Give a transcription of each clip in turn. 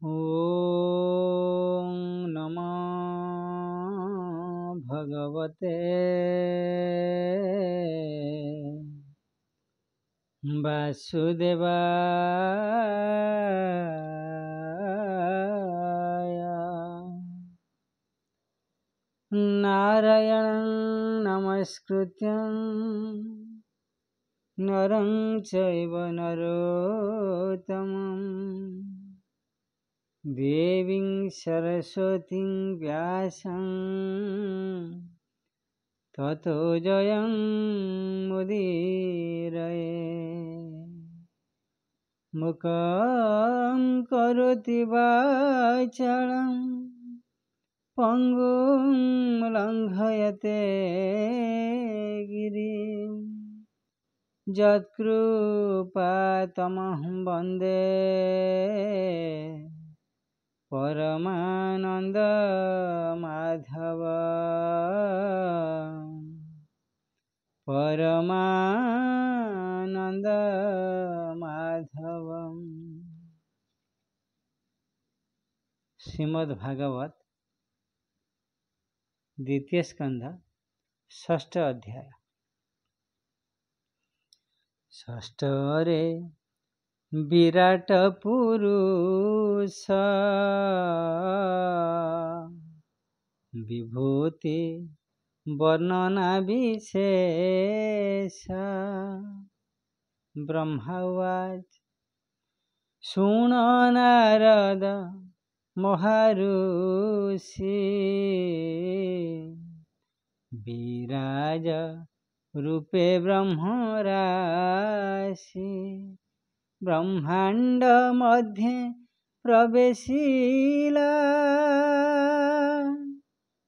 ॐ नमो भगवते वासुदेवाय। नारायणं नमस्कृत्यं नरं चैव नरोत्तमं देवीं सरस्वतीं व्यासं ततो जयं मुदीरये। मुखं करोति वाचालं पङ्गुं लङ्घयते गिरिं यत्कृपातमहं वन्दे परमानन्दमाधव। परमानन्दमाधवम्। श्रीमद्भागवत द्वितीय स्कंध षष्ठ अध्याय। षष्ठरे विराट पुरुष विभूति वर्णना विशेष। ब्रह्मवाच शृण नारद महर्षि विराज रूपे ब्रह्मराशि ब्रह्मांड मध्ये प्रवेशिला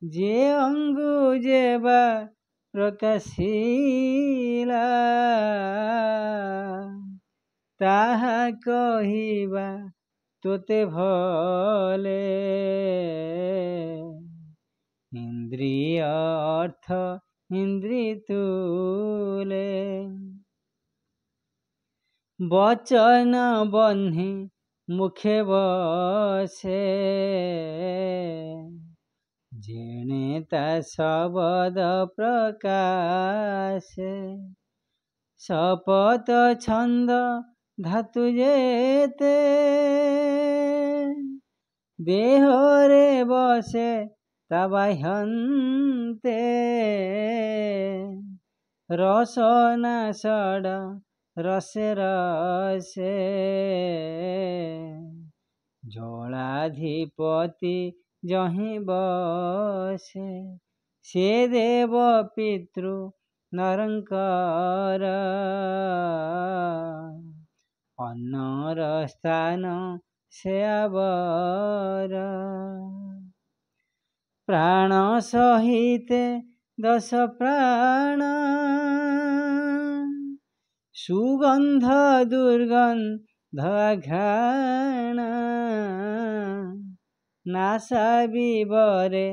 जे अंगुजे बा प्रकाशिला ताहा कहिबा तोते भले इंद्रिय अर्थ इंद्रि तुले वचन बन्ही मुखे बसे जेणे ता शब्द प्रकाशे शपथ छंद धातु जेते देहरे बसे तबाह्यन्ते रसना सड रसे रसे जलाधिपति जहीं बसे से देव पितृ नरंकर अन्नर स्थान से आवर प्राण सहित दश प्राण सुगंध दुर्गंध घ्राण नासा विवरे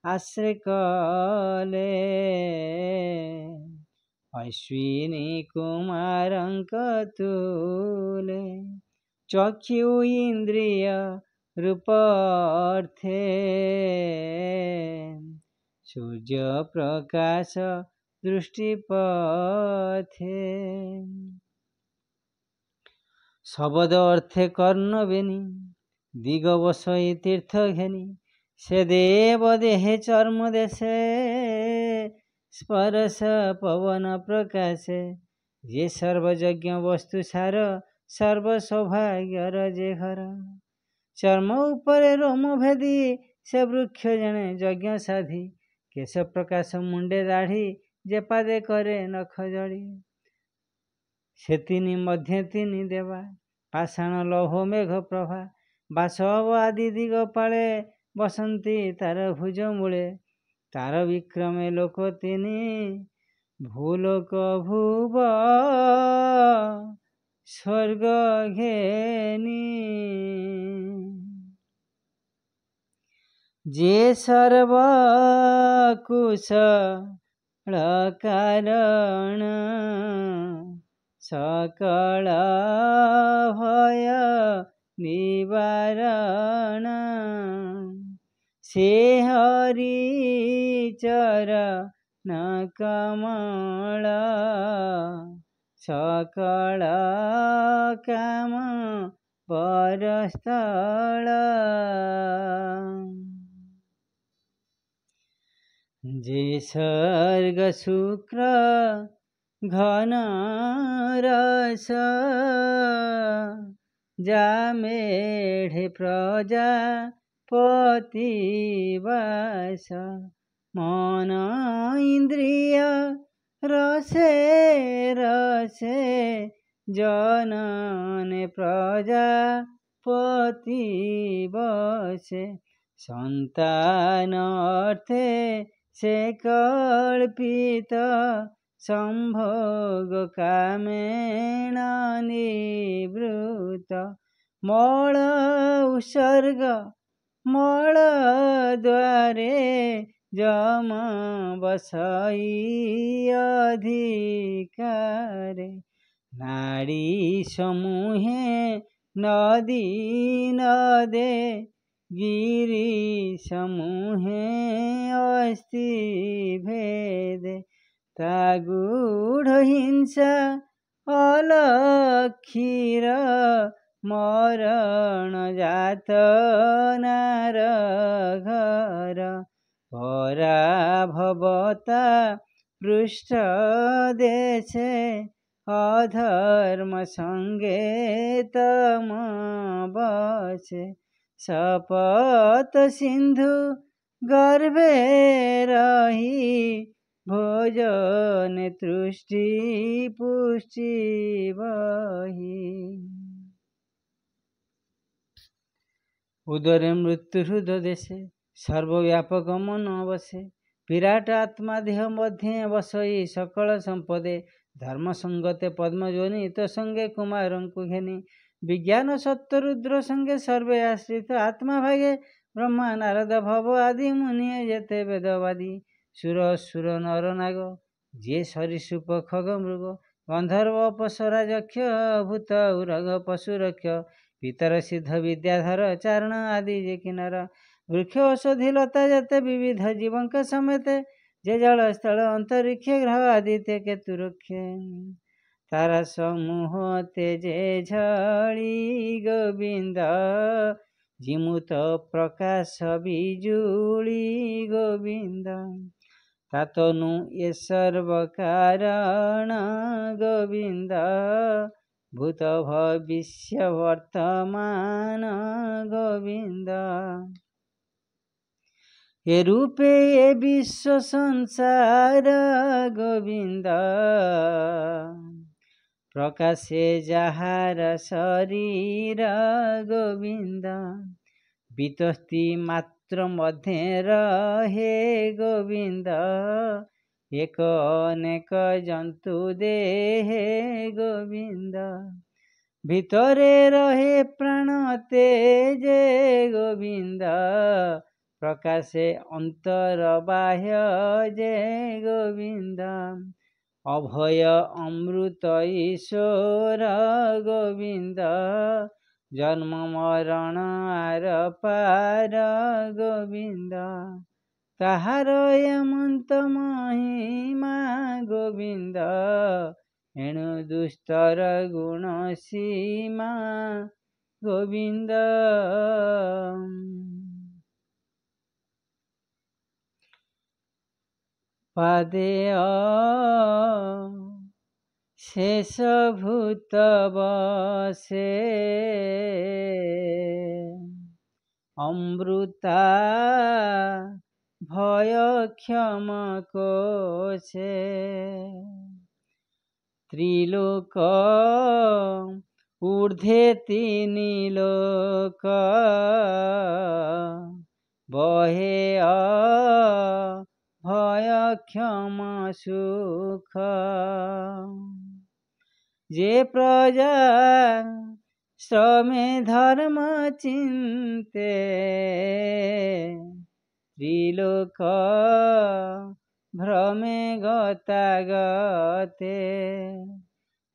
आश्रय कले अश्विनी कुमारंक तुले चक्षु इंद्रिय रूपर्थे सूर्य प्रकाश दृष्टिपथे शब्द अर्थे कर्ण बेनी दिग बसई तीर्थ घेनी से देव देहे चर्म देशे स्पर्श पवन प्रकाशे जे सर्वयज्ञ वस्तु सार सर्व सौभाग्यर जे घर चर्म उपरे रोम भेदी से वृक्ष जने यज्ञ साधी केश प्रकाश मुंडे दाढ़ी जे पादे करे नख जड़ी से तिनि मध्य तिनि देवा पाषाण लौह मेघ प्रभा बासव आदि दिग पाले बसंती तार भुज मूले तार विक्रमे लोक तिनि भूलोक भुव स्वर्ग घेनी जे सर्व कुशल कारण सकल भय निवारण से हरि चरण कमल सकल काम परस्थल जे सर्ग शुक्र घन रस जामेढे प्रजापति वास मन इंद्रिय रसे रसे जनने प्रजापति बसे संतान अर्थे से कल्पित संभोग कामेण निवृत्त मल उत्सर्ग मल द्वारे जम बसई अधिकारे नाड़ी समूहे नदी नदे गिरि समूहे अस्ति भेदे तागूढ़ हिंसा अलक्षीर मरण जात नार घर पराभवता पृष्ठ देशे अधर्म संगे तम बसे शपथ सिंधु गर्भे रही भोजन तृष्टि पुष्टि बही उदरे मृत्यु हृदय देशे सर्वव्यापक मन बसे विराट आत्मा देह मध्य बसई सकल संपदे धर्म संगते पद्मजोनि तो संगे कुमारंकु घेनी विज्ञान सत्य रुद्र संगे सर्वे आश्रित आत्मा भागे ब्रह्मा नारद भव आदि मुनि जेते वेदवादी सुर सुर नर नाग जे सरीसृप खग मृग गंधर्व अपसरा यक्ष भूत उरग पशुरक्ष पितर सिद्ध विद्याधर चारण आदि जे किन्नर वृक्ष औषधि लता जते विविध जीवंक समेते जे जल स्थल अंतरिक्ष ग्रह आदित्य केतु रक्षे तारा समूह तेजे झड़ी गोविंद जिमुत प्रकाश बिजुली गोविंद तातनु ये सर्व कारण गोविंद भूत भविष्य वर्तमान गोविंद ये रूपे ये विश्व संसार गोविंद प्रकाशे जहार शरीर गोविंद वितस्ति मात्र मध्य रहे गोविंद एक अनेक जंतु देहे गोविंद भितरे रहे प्राण तेजे गोविंद प्रकाशे अंतर बाह्य जय गोविंद अभय अमृत ईश्वर गोविंद जन्म मरण आर पार गोविंद ताहार यमंत महिमा गोविंद एणु दुष्टर गुण सीमा गोविंद पादेय शेष भूत बसे अमृता भय क्षम कोशे त्रिलोक ऊर्ध्वे तीनि लोक बहे भय क्षम सुख जे प्रजा श्रमे धर्म चिंते त्रिलोक भ्रमे गता गते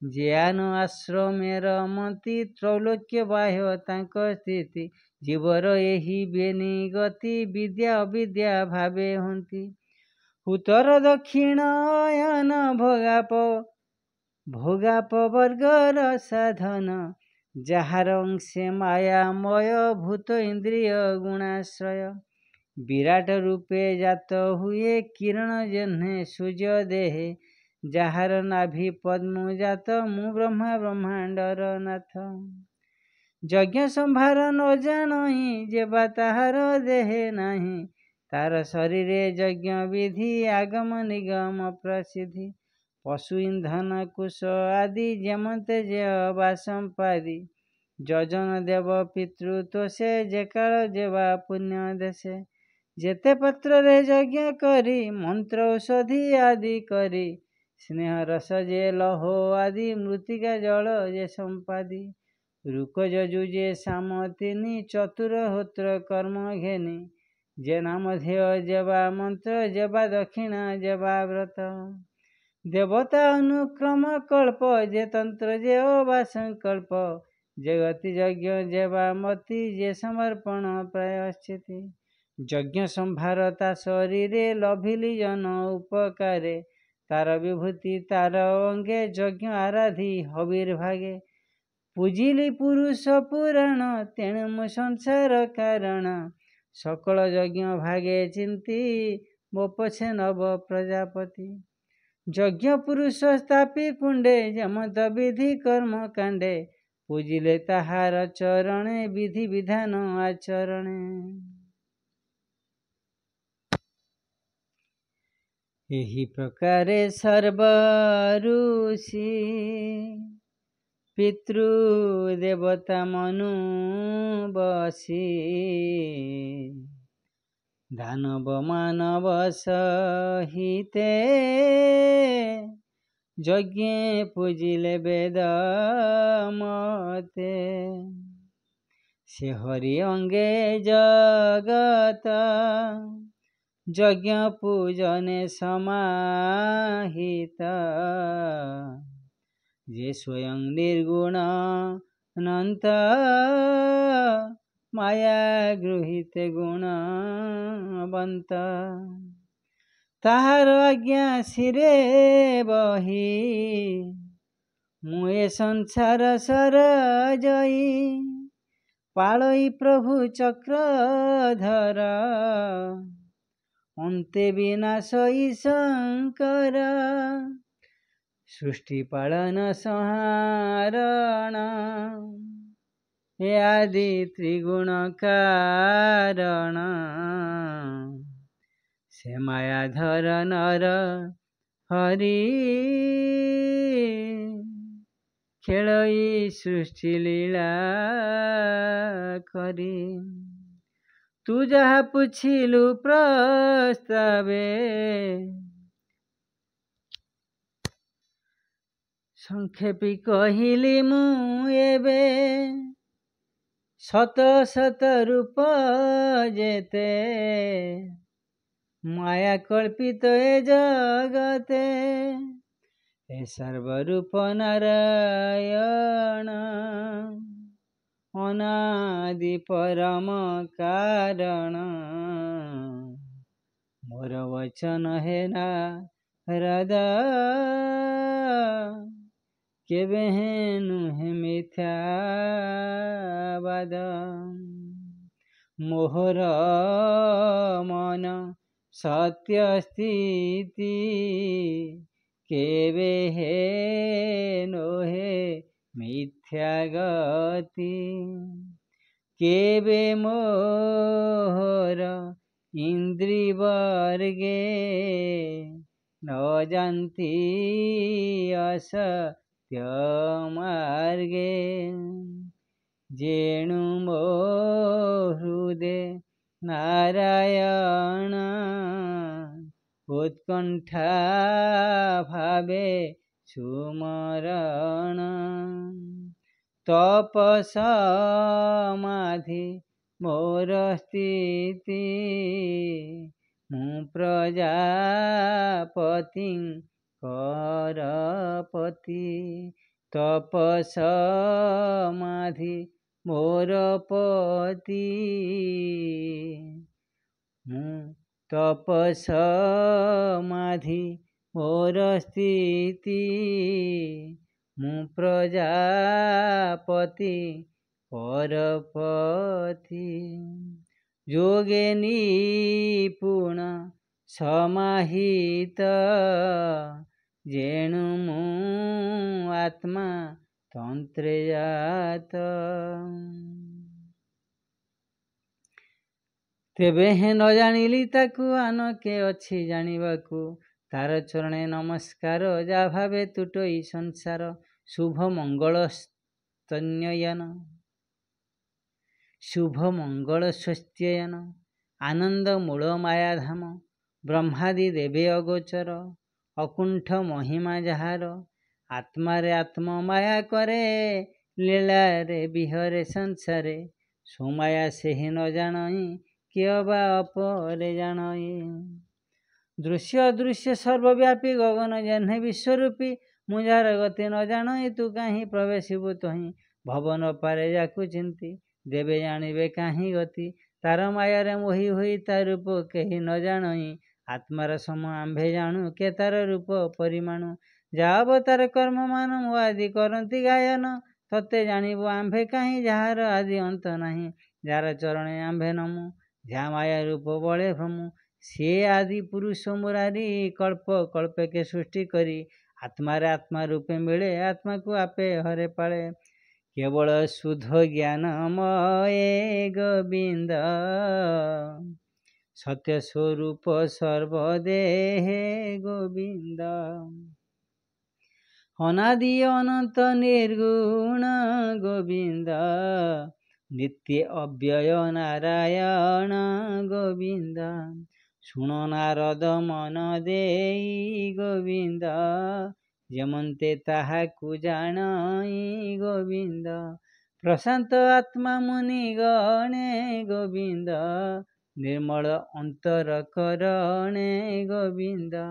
জ্ঞାନ ଆଶ୍ରମେର ମନ୍ତି ତ୍ରୈଲୋକ୍ୟ ବାହ୍ୟ ତାଙ୍କ ସ୍ଥିତି ଜୀବର ଏହି ବେନି ଗତି ବିଦ୍ୟା ଅବିଦ୍ୟା ଭାବେ ହନ୍ତି ଉତ୍ତର ଦକ୍ଷିଣୟନ ଭୋଗାପ ବର୍ଗର ସାଧନ ଯାହାର ଅଂଶେ ମାୟାମୟ ଭୂତ ଇନ୍ଦ୍ରିୟ ଗୁଣାଶ୍ରୟ ବିରାଟ ରୂପେ ଜାତ ହୁଏ କିରଣ ଜହ୍ନେ ସୂର୍ଯ୍ୟ ଦେହେ ଯାହାର ନାଭି ପଦ୍ମ ଜାତ ମୁଁ ବ୍ରହ୍ମା ବ୍ରହ୍ମାଣ୍ଡର ନାଥ ଯଜ୍ଞ ସମ୍ଭାର ନ ଜାଣହି ଯେବା ତାହାର ଦେହେ ନାହିଁ ତାର ଶରୀରେ ଯଜ୍ଞ ବିଧି ଆଗମ ନିଗମ ପ୍ରସିଦ୍ଧି ପଶୁ ଇନ୍ଧନ କୁଶ ଆଦି ଯେମନ୍ତେ ଯେ ବା ସମ୍ପାଦି ଯଜନ ଦେବ ପିତୃତୋଷେ ଯେ କାଳ ଯେବା ପୁଣ୍ୟ ଦେଶେ ଯେତେ ପତ୍ରରେ ଯଜ୍ଞ କରି ମନ୍ତ୍ର ଔଷଧି ଆଦି କରି ସ୍ନେହ ରସ ଯେ ଲହ ଆଦି ମୃତ୍ତିକା ଜଳ ଯେ ସମ୍ପାଦି ରୁକ ଯଜୁ ଯେ ସାମ ତିନି ଚତୁର ହୋତ୍ର କର୍ମ ଘେନି ଯେ ନାମଧେୟ ଯେବା ମନ୍ତ୍ର ଯେବା ଦକ୍ଷିଣା ଯେବା ବ୍ରତ ଦେବତା ଅନୁକ୍ରମ କଳ୍ପ ଯେ ତନ୍ତ୍ର ଯେ ଅବା ସଂକଳ୍ପ ଯେ ଗତି ଯଜ୍ଞ ଯେବା ମତି ଯେ ସମର୍ପଣ ପ୍ରାୟଶ୍ଚିତି ଯଜ୍ଞ ସମ୍ଭାର ତା ଶରୀରେ ଲଭିଲି ଜନ ଉପକାରେ ତାର ବିଭୂତି ତାର ଅଙ୍ଗେ ଯଜ୍ଞ ଆରାଧି ହବିର ଭାଗେ ପୂଜିଲି ପୁରୁଷ ପୁରାଣ ତେଣୁ ମୁଁ ସଂସାର କାରଣ ସକଳ ଯଜ୍ଞ ଭାଗେ ଚିନ୍ତି ମୋ ପଛେ ନବ ପ୍ରଜାପତି ଯଜ୍ଞ ପୁରୁଷ ସ୍ଥାପି କୁଣ୍ଡେ ଯେମନ୍ତ ବିଧି କର୍ମ କାଣ୍ଡେ ପୂଜିଲେ ତାହାର ଚରଣେ ବିଧି ବିଧାନ ଆଚରଣେ ଏହି ପ୍ରକାରେ ସର୍ବ ଋଷି ପିତୃ ଦେବତା ମନୁ ବସି ଦାନବ ମାନବ ସହିତେ ଯଜ୍ଞେ ପୂଜିଲେ ବେଦ ମତେ ସେ ହରି ଅଙ୍ଗେ ଜଗତ ଯଜ୍ଞ ପୂଜନେ ସମାହିତ ଯେ ସ୍ୱୟଂ ନିର୍ଗୁଣ ଅନନ୍ତ ମାୟା ଗୃହୀତେ ଗୁଣବନ୍ତ ତାହାର ଆଜ୍ଞା ଶିରେ ବହି ମୁଁ ଏ ସଂସାର ସର ଜଇ ପାଳଇ ପ୍ରଭୁ ଚକ୍ରଧର ଅନ୍ତେ ବିନାଶଇ ଶଙ୍କର ସୃଷ୍ଟି ପାଳନ ସଂହାରଣ ଏ ଆଦି ତ୍ରିଗୁଣ କାରଣ ସେ ମାୟାଧର ନର ହରି ଖେଳଇ ସୃଷ୍ଟି ଲୀଳା କରି ତୁ ଯାହା ପୁଛିଲୁ ପ୍ରସ୍ତାବେ ସଂକ୍ଷେପି କହିଲି ମୁଁ ଏବେ ଶତ ଶତ ରୂପ ଯେତେ ମାୟା କଳ୍ପିତ ଏ ଜଗତେ ଏ ସର୍ବରୂପ ନାରାୟଣ ଅନାଦି ପରମ କାରଣ ମୋର ବଚନ ହେ ନାରଦ କେବେ ନୁହେଁ ମିଥ୍ୟାବାଦ ମୋହର ମନ ସତ୍ୟ ସ୍ଥିତି କେବେ ହେ ନୋହେ ମିଥ୍ୟା ଗତି କେବେ ମୋହର ଇନ୍ଦ୍ରି ବର୍ଗେ ନ ଜାନ୍ତି ଅସତ୍ୟ ମାର୍ଗେ ଯେଣୁ ମୋ ହୃଦେ ନାରାୟଣ ଉତ୍କଣ୍ଠା ଭାବେ ସୁମରଣ ତପ ସମାଧି ମୋର ସ୍ଥିତି ମୁଁ ପ୍ରଜାପତିଙ୍କର ପତି ତପସମାଧି ମୋର ପତି। ମୁଁ ତପସମାଧି ମୋର ସ୍ଥିତି। ମୁଁ ପ୍ରଜାପତି ପରପତି। ଯୋଗେ ନିପୁଣ ସମାହିତ ଯେଣୁ ମୁଁ ଆତ୍ମା ତନ୍ତ୍ରେ ଜାତ। ତେବେ ହେଁ ନ ଜାଣିଲି ତାକୁ ଆନକେ ଅଛି ଜାଣିବାକୁ। ତାର ଚରଣେ ନମସ୍କାର ଯା ଭାବେ ତୁଟଇ ସଂସାର। ଶୁଭ ମଙ୍ଗଳ ସ୍ତନ୍ୟୟନ ଶୁଭ ମଙ୍ଗଳ ସ୍ୱସ୍ତ୍ୟୟନ ଆନନ୍ଦ ମୂଳ ମାୟାଧାମ। ବ୍ରହ୍ମାଦି ଦେବେ ଅଗୋଚର ଅକୁଣ୍ଠ ମହିମା ଯାହାର। ଆତ୍ମାରେ ଆତ୍ମ ମାୟା କରେ ଲୀଳାରେ ବିହରେ ସଂସାରେ। ସୁମାୟା ସେହି ନ ଜାଣଇ କିଏ ବା ଅପରେ ଜାଣଇ। ଦୃଶ୍ୟ ଅଦୃଶ୍ୟ ସର୍ବବ୍ୟାପୀ ଗଗନ ଜହ୍ନେ ବିଶ୍ୱରୂପୀ। ମୁଁ ଯାହାର ଗତି ନ ଜାଣଇ ତୁ କାହିଁ ପ୍ରବେଶିବୁ ତହିଁ। ଭବନ ପାରେ ଯାକୁ ଚିନ୍ତି ଦେବେ ଜାଣିବେ କାହିଁ ଗତି। ତାର ମାୟାରେ ମୋହି ହୋଇ ତା ରୂପ କେହି ନ ଜାଣଇ। ଆତ୍ମାର ସମ ଆମ୍ଭେ ଜାଣୁ କେ ତାର ରୂପ ପରିମାଣୁ। ଯା ଅବତାର କର୍ମମାନ ମୋ ଆଦି କରନ୍ତି ଗାୟନ। ତତେ ଜାଣିବୁ ଆମ୍ଭେ କାହିଁ ଯାହାର ଆଦି ଅନ୍ତ ନାହିଁ। ଯାହାର ଚରଣେ ଆମ୍ଭେ ନମୁ ଯାହା ମାୟା ରୂପ ବଳେ ଭ୍ରମୁ। ସିଏ ଆଦି ପୁରୁଷ ମୁରାରି କଳ୍ପ କଳ୍ପକେ ସୃଷ୍ଟି କରି। ଆତ୍ମାରେ ଆତ୍ମା ରୂପେ ମିଳେ ଆତ୍ମାକୁ ଆପେ ହରେ ପାଳେ। କେବଳ ଶୁଦ୍ଧ ଜ୍ଞାନମୟେ ଗୋବିନ୍ଦ ସତ୍ୟ ସ୍ୱରୂପ ସର୍ବଦେହେ ଗୋବିନ୍ଦ। ଅନାଦି ଅନନ୍ତ ନିର୍ଗୁଣ ଗୋବିନ୍ଦ ନିତ୍ୟ ଅବ୍ୟୟ ନାରାୟଣ ଗୋବିନ୍ଦ। ଶୁଣ ନାରଦ ମନ ଦେଇ ଗୋବିନ୍ଦ ଯେମନ୍ତେ ତାହାକୁ ଜାଣଇ ଗୋବିନ୍ଦ। ପ୍ରଶାନ୍ତ ଆତ୍ମା ମୁନି ଗଣେ ଗୋବିନ୍ଦ ନିର୍ମଳ ଅନ୍ତର କରଣେ ଗୋବିନ୍ଦ।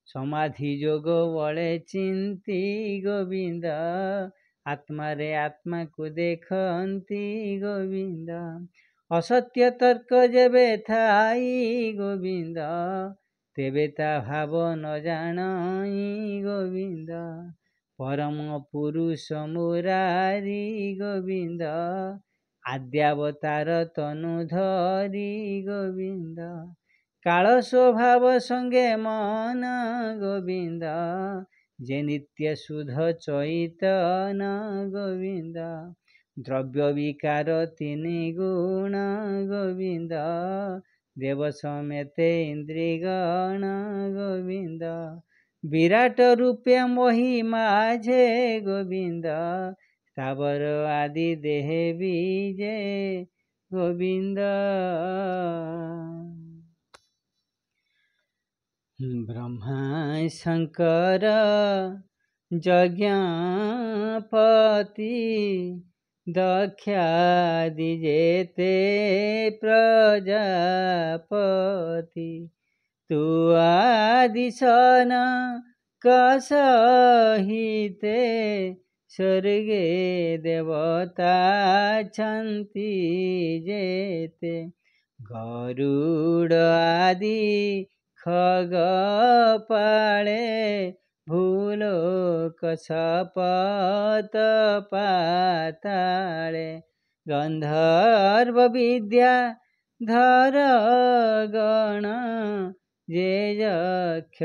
ସମାଧି ଯୋଗ ବଳେ ଚିନ୍ତି ଗୋବିନ୍ଦ ଆତ୍ମାରେ ଆତ୍ମାକୁ ଦେଖନ୍ତି ଗୋବିନ୍ଦ। ଅସତ୍ୟ ତର୍କ ଯେବେ ଥାଇ ଗୋବିନ୍ଦ ତେବେ ତା ଭାବ ନ ଜାଣଇ ଗୋବିନ୍ଦ। ପରମ ପୁରୁଷ ମୁରାରି ଗୋବିନ୍ଦ ଆଦ୍ୟାବତାର ତନୁ ଧରି ଗୋବିନ୍ଦ। କାଳ ସ୍ୱଭାବ ସଙ୍ଗେ ମନ ଗୋବିନ୍ଦ ଯେ ନିତ୍ୟ ଶୁଦ୍ଧ ଚୈତନ ଗୋବିନ୍ଦ। ଦ୍ରବ୍ୟ ବିକାର ତିନି ଗୁଣ ଗୋବିନ୍ଦ ଦେବ ସମେତେ ଇନ୍ଦ୍ରିଗଣ ଗୋବିନ୍ଦ। ବିରାଟ ରୂପେ ମହିମାଝେ ଗୋବିନ୍ଦ ସ୍ଥାବର ଆଦି ଦେହେ ବିଜେ ଗୋବିନ୍ଦ। ବ୍ରହ୍ମା ଶଙ୍କର ଯଜ୍ଞପତି ଦକ୍ଷାଦି ଯେତେ ପ୍ରଜାପତି। ତୁ ଆଦି ସନକ ସହିତେ ସ୍ୱର୍ଗେ ଦେବତା ଛନ୍ତି ଯେତେ। ଗରୁଡ଼ ଆଦି ଖଗପାଳେ ଭୂଲୋକ ସପତ ପାତାଳେ। ଗନ୍ଧର୍ବ ବିଦ୍ୟାଧର ଗଣ ଯେ ଯକ୍ଷ